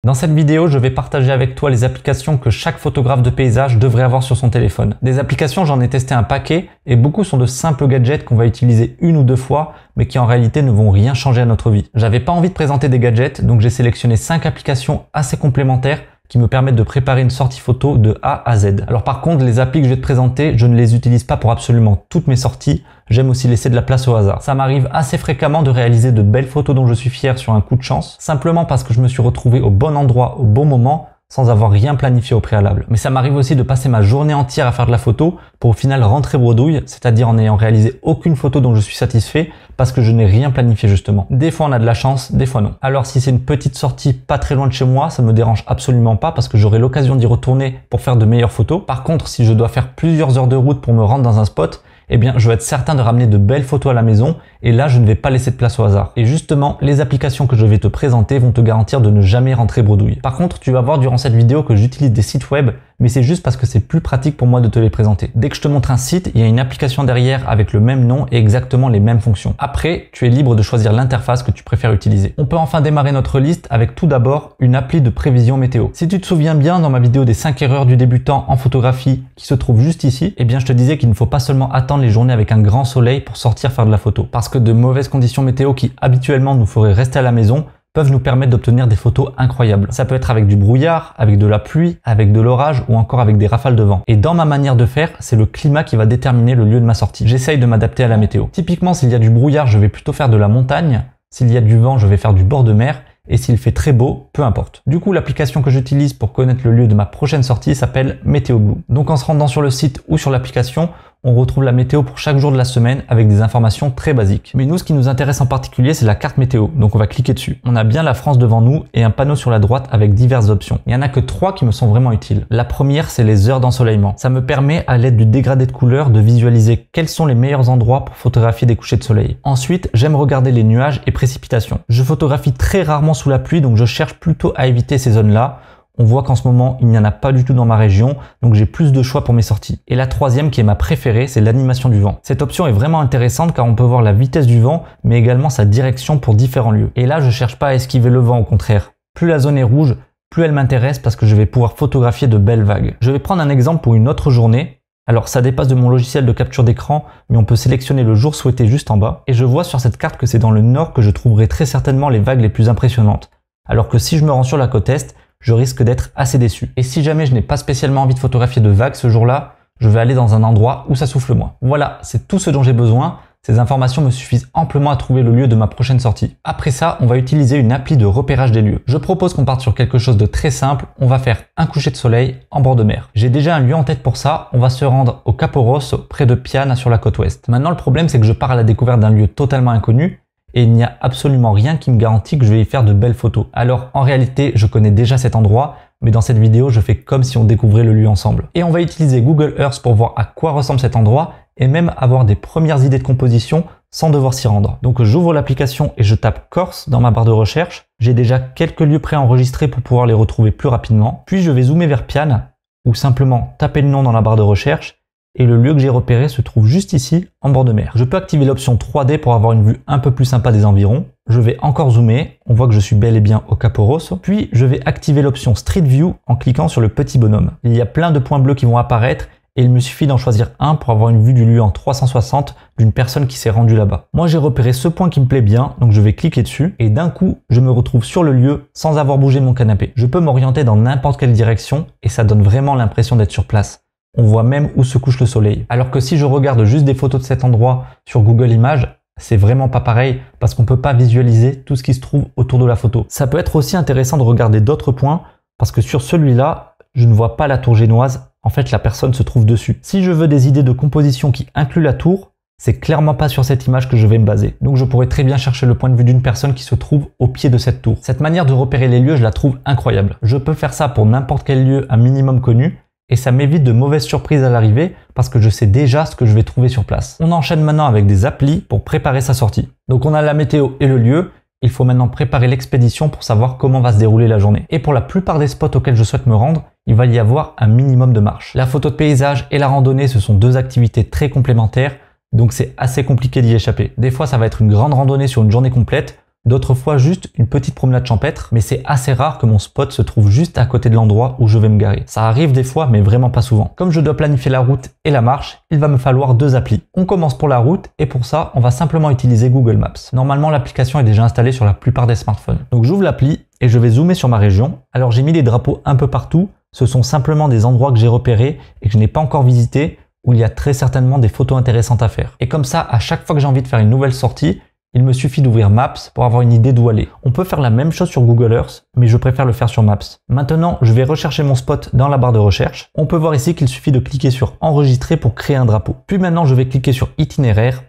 Dans cette vidéo, je vais partager avec toi les applications que chaque photographe de paysage devrait avoir sur son téléphone. Des applications, j'en ai testé un paquet et beaucoup sont de simples gadgets qu'on va utiliser une ou deux fois, mais qui en réalité ne vont rien changer à notre vie. J'avais pas envie de présenter des gadgets, donc j'ai sélectionné 5 applications assez complémentaires qui me permettent de préparer une sortie photo de A à Z. Alors par contre, les applis que je vais te présenter, je ne les utilise pas pour absolument toutes mes sorties. J'aime aussi laisser de la place au hasard. Ça m'arrive assez fréquemment de réaliser de belles photos dont je suis fier sur un coup de chance, simplement parce que je me suis retrouvé au bon endroit au bon moment, sans avoir rien planifié au préalable. Mais ça m'arrive aussi de passer ma journée entière à faire de la photo pour au final rentrer bredouille, c'est-à-dire en n'ayant réalisé aucune photo dont je suis satisfait parce que je n'ai rien planifié justement. Des fois on a de la chance, des fois non. Alors si c'est une petite sortie pas très loin de chez moi, ça me dérange absolument pas parce que j'aurai l'occasion d'y retourner pour faire de meilleures photos. Par contre, si je dois faire plusieurs heures de route pour me rendre dans un spot, eh bien, je vais être certain de ramener de belles photos à la maison et là, je ne vais pas laisser de place au hasard. Et justement, les applications que je vais te présenter vont te garantir de ne jamais rentrer bredouille. Par contre, tu vas voir durant cette vidéo que j'utilise des sites web, mais c'est juste parce que c'est plus pratique pour moi de te les présenter. Dès que je te montre un site, il y a une application derrière avec le même nom et exactement les mêmes fonctions. Après, tu es libre de choisir l'interface que tu préfères utiliser. On peut enfin démarrer notre liste avec tout d'abord une appli de prévision météo. Si tu te souviens bien, dans ma vidéo des 5 erreurs du débutant en photographie qui se trouve juste ici, eh bien je te disais qu'il ne faut pas seulement attendre les journées avec un grand soleil pour sortir faire de la photo. Parce que de mauvaises conditions météo qui habituellement nous feraient rester à la maison peuvent nous permettre d'obtenir des photos incroyables. Ça peut être avec du brouillard, avec de la pluie, avec de l'orage ou encore avec des rafales de vent. Et dans ma manière de faire, c'est le climat qui va déterminer le lieu de ma sortie. J'essaye de m'adapter à la météo. Typiquement, s'il y a du brouillard, je vais plutôt faire de la montagne. S'il y a du vent, je vais faire du bord de mer. Et s'il fait très beau, peu importe. Du coup, l'application que j'utilise pour connaître le lieu de ma prochaine sortie s'appelle Météo Blue. Donc en se rendant sur le site ou sur l'application, on retrouve la météo pour chaque jour de la semaine avec des informations très basiques. Mais nous, ce qui nous intéresse en particulier, c'est la carte météo. Donc on va cliquer dessus. On a bien la France devant nous et un panneau sur la droite avec diverses options. Il n'y en a que 3 qui me sont vraiment utiles. La première, c'est les heures d'ensoleillement. Ça me permet, à l'aide du dégradé de couleurs, de visualiser quels sont les meilleurs endroits pour photographier des couchers de soleil. Ensuite, j'aime regarder les nuages et précipitations. Je photographie très rarement sous la pluie, donc je cherche plutôt à éviter ces zones-là. On voit qu'en ce moment, il n'y en a pas du tout dans ma région, donc j'ai plus de choix pour mes sorties. Et la troisième, qui est ma préférée, c'est l'animation du vent. Cette option est vraiment intéressante car on peut voir la vitesse du vent, mais également sa direction pour différents lieux. Et là, je cherche pas à esquiver le vent, au contraire. Plus la zone est rouge, plus elle m'intéresse parce que je vais pouvoir photographier de belles vagues. Je vais prendre un exemple pour une autre journée. Alors ça dépasse de mon logiciel de capture d'écran, mais on peut sélectionner le jour souhaité juste en bas. Et je vois sur cette carte que c'est dans le nord que je trouverai très certainement les vagues les plus impressionnantes. Alors que si je me rends sur la côte est, je risque d'être assez déçu. Et si jamais je n'ai pas spécialement envie de photographier de vagues ce jour-là, je vais aller dans un endroit où ça souffle moins. Voilà, c'est tout ce dont j'ai besoin. Ces informations me suffisent amplement à trouver le lieu de ma prochaine sortie. Après ça, on va utiliser une appli de repérage des lieux. Je propose qu'on parte sur quelque chose de très simple. On va faire un coucher de soleil en bord de mer. J'ai déjà un lieu en tête pour ça. On va se rendre au Capo Rosso, près de Piana sur la côte ouest. Maintenant, le problème, c'est que je pars à la découverte d'un lieu totalement inconnu. Et il n'y a absolument rien qui me garantit que je vais y faire de belles photos. Alors en réalité, je connais déjà cet endroit, mais dans cette vidéo, je fais comme si on découvrait le lieu ensemble. Et on va utiliser Google Earth pour voir à quoi ressemble cet endroit et même avoir des premières idées de composition sans devoir s'y rendre. Donc j'ouvre l'application et je tape Corse dans ma barre de recherche. J'ai déjà quelques lieux préenregistrés pour pouvoir les retrouver plus rapidement. Puis je vais zoomer vers Piana ou simplement taper le nom dans la barre de recherche. Et le lieu que j'ai repéré se trouve juste ici, en bord de mer. Je peux activer l'option 3D pour avoir une vue un peu plus sympa des environs. Je vais encore zoomer, on voit que je suis bel et bien au Capo Rosso. Puis je vais activer l'option Street View en cliquant sur le petit bonhomme. Il y a plein de points bleus qui vont apparaître et il me suffit d'en choisir un pour avoir une vue du lieu en 360 d'une personne qui s'est rendue là-bas. Moi j'ai repéré ce point qui me plaît bien, donc je vais cliquer dessus et d'un coup je me retrouve sur le lieu sans avoir bougé de mon canapé. Je peux m'orienter dans n'importe quelle direction et ça donne vraiment l'impression d'être sur place. On voit même où se couche le soleil. Alors que si je regarde juste des photos de cet endroit sur Google Images, c'est vraiment pas pareil parce qu'on peut pas visualiser tout ce qui se trouve autour de la photo. Ça peut être aussi intéressant de regarder d'autres points parce que sur celui-là, je ne vois pas la tour génoise. En fait, la personne se trouve dessus. Si je veux des idées de composition qui incluent la tour, c'est clairement pas sur cette image que je vais me baser. Donc je pourrais très bien chercher le point de vue d'une personne qui se trouve au pied de cette tour. Cette manière de repérer les lieux, je la trouve incroyable. Je peux faire ça pour n'importe quel lieu un minimum connu. Et ça m'évite de mauvaises surprises à l'arrivée parce que je sais déjà ce que je vais trouver sur place. On enchaîne maintenant avec des applis pour préparer sa sortie. Donc on a la météo et le lieu. Il faut maintenant préparer l'expédition pour savoir comment va se dérouler la journée. Et pour la plupart des spots auxquels je souhaite me rendre, il va y avoir un minimum de marche. La photo de paysage et la randonnée, ce sont deux activités très complémentaires, donc c'est assez compliqué d'y échapper. Des fois, ça va être une grande randonnée sur une journée complète, d'autres fois juste une petite promenade champêtre, mais c'est assez rare que mon spot se trouve juste à côté de l'endroit où je vais me garer. Ça arrive des fois, mais vraiment pas souvent. Comme je dois planifier la route et la marche, il va me falloir 2 applis. On commence pour la route et pour ça, on va simplement utiliser Google Maps. Normalement, l'application est déjà installée sur la plupart des smartphones. Donc j'ouvre l'appli et je vais zoomer sur ma région. Alors j'ai mis des drapeaux un peu partout. Ce sont simplement des endroits que j'ai repérés et que je n'ai pas encore visités, où il y a très certainement des photos intéressantes à faire. Et comme ça, à chaque fois que j'ai envie de faire une nouvelle sortie, il me suffit d'ouvrir Maps pour avoir une idée d'où aller. On peut faire la même chose sur Google Earth, mais je préfère le faire sur Maps. Maintenant, je vais rechercher mon spot dans la barre de recherche. On peut voir ici qu'il suffit de cliquer sur Enregistrer pour créer un drapeau. Puis maintenant, je vais cliquer sur Itinéraire,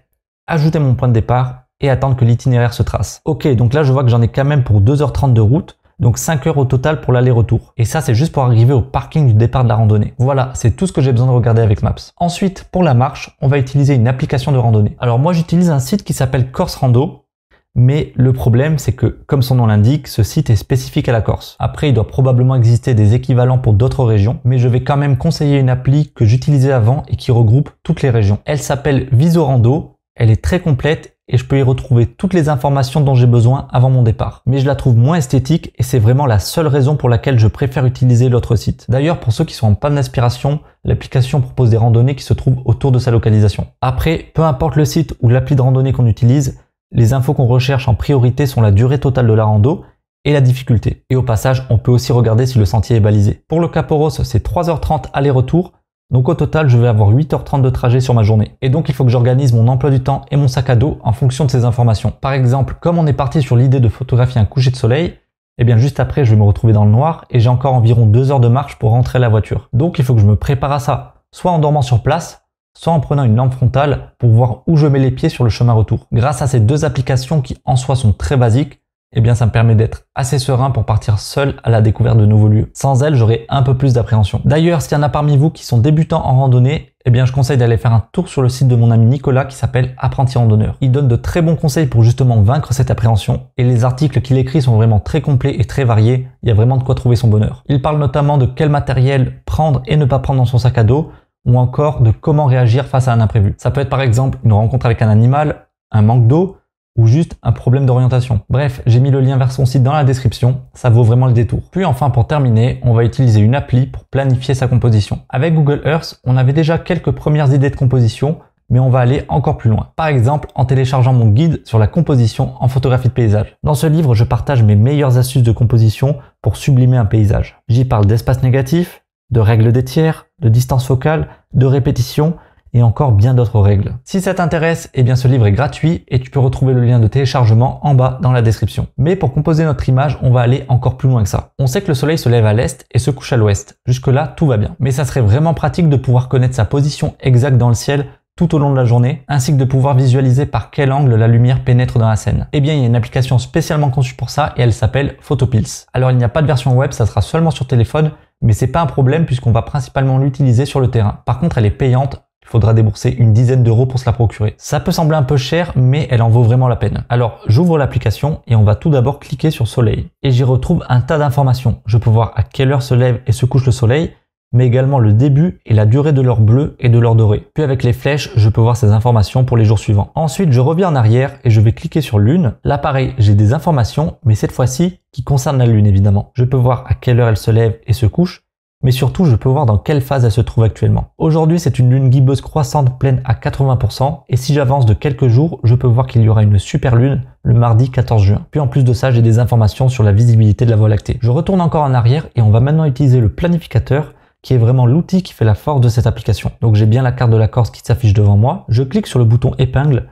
ajouter mon point de départ et attendre que l'itinéraire se trace. Ok, donc là, je vois que j'en ai quand même pour 2h30 de route. Donc 5 heures au total pour l'aller-retour. Et ça, c'est juste pour arriver au parking du départ de la randonnée. Voilà, c'est tout ce que j'ai besoin de regarder avec Maps. Ensuite, pour la marche, on va utiliser une application de randonnée. Alors moi, j'utilise un site qui s'appelle Corse Rando. Mais le problème, c'est que, comme son nom l'indique, ce site est spécifique à la Corse. Après, il doit probablement exister des équivalents pour d'autres régions, mais je vais quand même conseiller une appli que j'utilisais avant et qui regroupe toutes les régions. Elle s'appelle Visorando. Elle est très complète et je peux y retrouver toutes les informations dont j'ai besoin avant mon départ. Mais je la trouve moins esthétique et c'est vraiment la seule raison pour laquelle je préfère utiliser l'autre site. D'ailleurs, pour ceux qui sont en panne d'inspiration, l'application propose des randonnées qui se trouvent autour de sa localisation. Après, peu importe le site ou l'appli de randonnée qu'on utilise, les infos qu'on recherche en priorité sont la durée totale de la rando et la difficulté. Et au passage, on peut aussi regarder si le sentier est balisé. Pour le Caporos, c'est 3h30 aller-retour. Donc au total, je vais avoir 8h30 de trajet sur ma journée. Et donc il faut que j'organise mon emploi du temps et mon sac à dos en fonction de ces informations. Par exemple, comme on est parti sur l'idée de photographier un coucher de soleil, eh bien juste après je vais me retrouver dans le noir et j'ai encore environ 2 heures de marche pour rentrer à la voiture. Donc il faut que je me prépare à ça, soit en dormant sur place, soit en prenant une lampe frontale pour voir où je mets les pieds sur le chemin retour. Grâce à ces 2 applications qui en soi sont très basiques, eh bien ça me permet d'être assez serein pour partir seul à la découverte de nouveaux lieux. Sans elles, j'aurais un peu plus d'appréhension. D'ailleurs, s'il y en a parmi vous qui sont débutants en randonnée, eh bien je conseille d'aller faire un tour sur le site de mon ami Nicolas qui s'appelle Apprenti Randonneur. Il donne de très bons conseils pour justement vaincre cette appréhension et les articles qu'il écrit sont vraiment très complets et très variés. Il y a vraiment de quoi trouver son bonheur. Il parle notamment de quel matériel prendre et ne pas prendre dans son sac à dos ou encore de comment réagir face à un imprévu. Ça peut être par exemple une rencontre avec un animal, un manque d'eau, ou juste un problème d'orientation. Bref, j'ai mis le lien vers son site dans la description, ça vaut vraiment le détour. Puis enfin, pour terminer, on va utiliser une appli pour planifier sa composition. Avec Google Earth, on avait déjà quelques premières idées de composition, mais on va aller encore plus loin. Par exemple, en téléchargeant mon guide sur la composition en photographie de paysage. Dans ce livre, je partage mes meilleures astuces de composition pour sublimer un paysage. J'y parle d'espace négatif, de règles des tiers, de distance focale, de répétition, et encore bien d'autres règles. Si ça t'intéresse, eh bien ce livre est gratuit et tu peux retrouver le lien de téléchargement en bas dans la description. Mais pour composer notre image, on va aller encore plus loin que ça. On sait que le soleil se lève à l'est et se couche à l'ouest. Jusque-là, tout va bien. Mais ça serait vraiment pratique de pouvoir connaître sa position exacte dans le ciel tout au long de la journée, ainsi que de pouvoir visualiser par quel angle la lumière pénètre dans la scène. Eh bien, il y a une application spécialement conçue pour ça et elle s'appelle Photopills. Alors, il n'y a pas de version web, ça sera seulement sur téléphone, mais c'est pas un problème puisqu'on va principalement l'utiliser sur le terrain. Par contre, elle est payante. Il faudra débourser une dizaine d'euros pour se la procurer. Ça peut sembler un peu cher, mais elle en vaut vraiment la peine. Alors, j'ouvre l'application et on va tout d'abord cliquer sur Soleil. Et j'y retrouve un tas d'informations. Je peux voir à quelle heure se lève et se couche le soleil, mais également le début et la durée de l'heure bleue et de l'heure dorée. Puis avec les flèches, je peux voir ces informations pour les jours suivants. Ensuite, je reviens en arrière et je vais cliquer sur Lune. Là, pareil, j'ai des informations, mais cette fois-ci, qui concernent la Lune évidemment. Je peux voir à quelle heure elle se lève et se couche, mais surtout je peux voir dans quelle phase elle se trouve actuellement. Aujourd'hui, c'est une lune gibbeuse croissante pleine à 80%, et si j'avance de quelques jours, je peux voir qu'il y aura une super lune le mardi 14 juin. Puis en plus de ça, j'ai des informations sur la visibilité de la Voie lactée. Je retourne encore en arrière et on va maintenant utiliser le planificateur, qui est vraiment l'outil qui fait la force de cette application. Donc j'ai bien la carte de la Corse qui s'affiche devant moi, je clique sur le bouton épingle,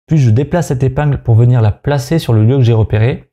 puis je déplace cette épingle pour venir la placer sur le lieu que j'ai repéré.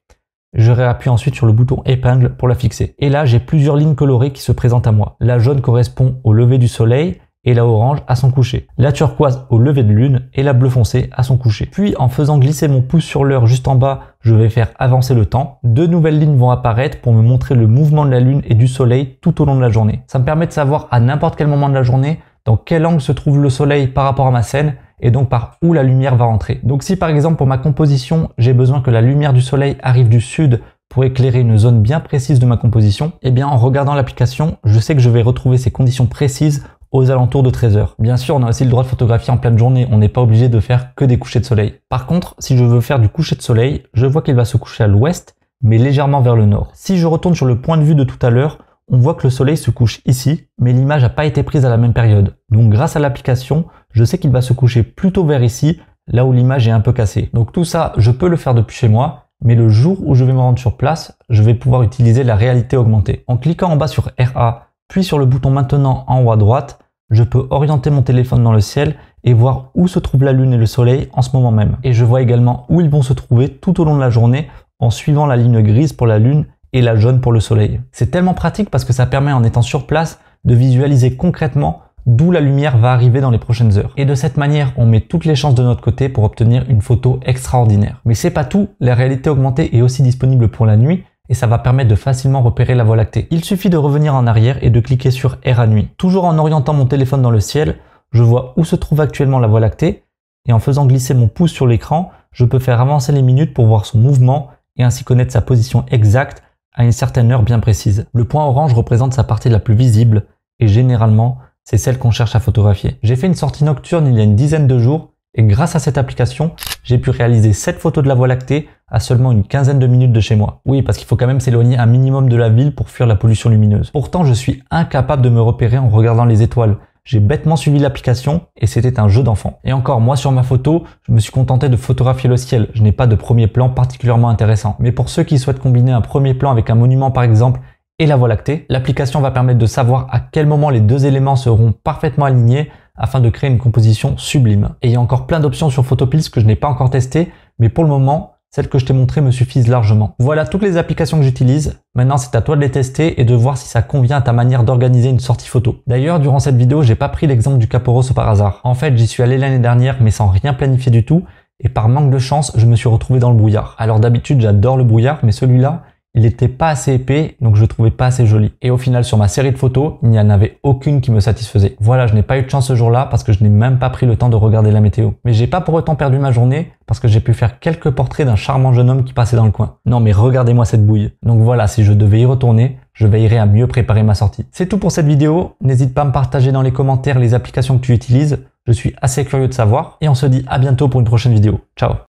Je réappuie ensuite sur le bouton épingle pour la fixer. Et là, j'ai plusieurs lignes colorées qui se présentent à moi. La jaune correspond au lever du soleil et la orange à son coucher. La turquoise au lever de lune et la bleu foncé à son coucher. Puis, en faisant glisser mon pouce sur l'heure juste en bas, je vais faire avancer le temps. 2 nouvelles lignes vont apparaître pour me montrer le mouvement de la lune et du soleil tout au long de la journée. Ça me permet de savoir à n'importe quel moment de la journée dans quel angle se trouve le soleil par rapport à ma scène et donc par où la lumière va rentrer. Donc si par exemple pour ma composition, j'ai besoin que la lumière du soleil arrive du sud pour éclairer une zone bien précise de ma composition, eh bien en regardant l'application, je sais que je vais retrouver ces conditions précises aux alentours de 13 h. Bien sûr, on a aussi le droit de photographier en pleine journée, on n'est pas obligé de faire que des couchers de soleil. Par contre, si je veux faire du coucher de soleil, je vois qu'il va se coucher à l'ouest, mais légèrement vers le nord. Si je retourne sur le point de vue de tout à l'heure, on voit que le soleil se couche ici, mais l'image n'a pas été prise à la même période. Donc grâce à l'application, je sais qu'il va se coucher plutôt vers ici, là où l'image est un peu cassée. Donc tout ça, je peux le faire depuis chez moi, mais le jour où je vais me rendre sur place, je vais pouvoir utiliser la réalité augmentée. En cliquant en bas sur RA, puis sur le bouton maintenant en haut à droite, je peux orienter mon téléphone dans le ciel et voir où se trouve la lune et le soleil en ce moment même. Et je vois également où ils vont se trouver tout au long de la journée en suivant la ligne grise pour la lune et la jaune pour le soleil. C'est tellement pratique parce que ça permet en étant sur place de visualiser concrètement d'où la lumière va arriver dans les prochaines heures. Et de cette manière, on met toutes les chances de notre côté pour obtenir une photo extraordinaire. Mais c'est pas tout, la réalité augmentée est aussi disponible pour la nuit et ça va permettre de facilement repérer la Voie lactée. Il suffit de revenir en arrière et de cliquer sur RA nuit. Toujours en orientant mon téléphone dans le ciel, je vois où se trouve actuellement la Voie lactée et en faisant glisser mon pouce sur l'écran, je peux faire avancer les minutes pour voir son mouvement et ainsi connaître sa position exacte à une certaine heure bien précise. Le point orange représente sa partie la plus visible et généralement, c'est celle qu'on cherche à photographier. J'ai fait une sortie nocturne il y a une dizaine de jours et grâce à cette application, j'ai pu réaliser 7 photos de la Voie lactée à seulement une quinzaine de minutes de chez moi. Oui, parce qu'il faut quand même s'éloigner un minimum de la ville pour fuir la pollution lumineuse. Pourtant, je suis incapable de me repérer en regardant les étoiles. J'ai bêtement suivi l'application et c'était un jeu d'enfant. Et encore, moi sur ma photo, je me suis contenté de photographier le ciel. Je n'ai pas de premier plan particulièrement intéressant. Mais pour ceux qui souhaitent combiner un premier plan avec un monument par exemple et la Voie lactée, l'application va permettre de savoir à quel moment les deux éléments seront parfaitement alignés afin de créer une composition sublime. Et il y a encore plein d'options sur Photopills que je n'ai pas encore testées, mais pour le moment, celles que je t'ai montrées me suffisent largement. Voilà toutes les applications que j'utilise. Maintenant, c'est à toi de les tester et de voir si ça convient à ta manière d'organiser une sortie photo. D'ailleurs, durant cette vidéo, j'ai pas pris l'exemple du Cap Rosso par hasard. En fait, j'y suis allé l'année dernière, mais sans rien planifier du tout. Et par manque de chance, je me suis retrouvé dans le brouillard. Alors d'habitude, j'adore le brouillard, mais celui-là, il n'était pas assez épais, donc je le trouvais pas assez joli. Et au final, sur ma série de photos, il n'y en avait aucune qui me satisfaisait. Voilà, je n'ai pas eu de chance ce jour-là parce que je n'ai même pas pris le temps de regarder la météo. Mais j'ai pas pour autant perdu ma journée parce que j'ai pu faire quelques portraits d'un charmant jeune homme qui passait dans le coin. Non mais regardez-moi cette bouille. Donc voilà, si je devais y retourner, je veillerai à mieux préparer ma sortie. C'est tout pour cette vidéo. N'hésite pas à me partager dans les commentaires les applications que tu utilises. Je suis assez curieux de savoir. Et on se dit à bientôt pour une prochaine vidéo. Ciao!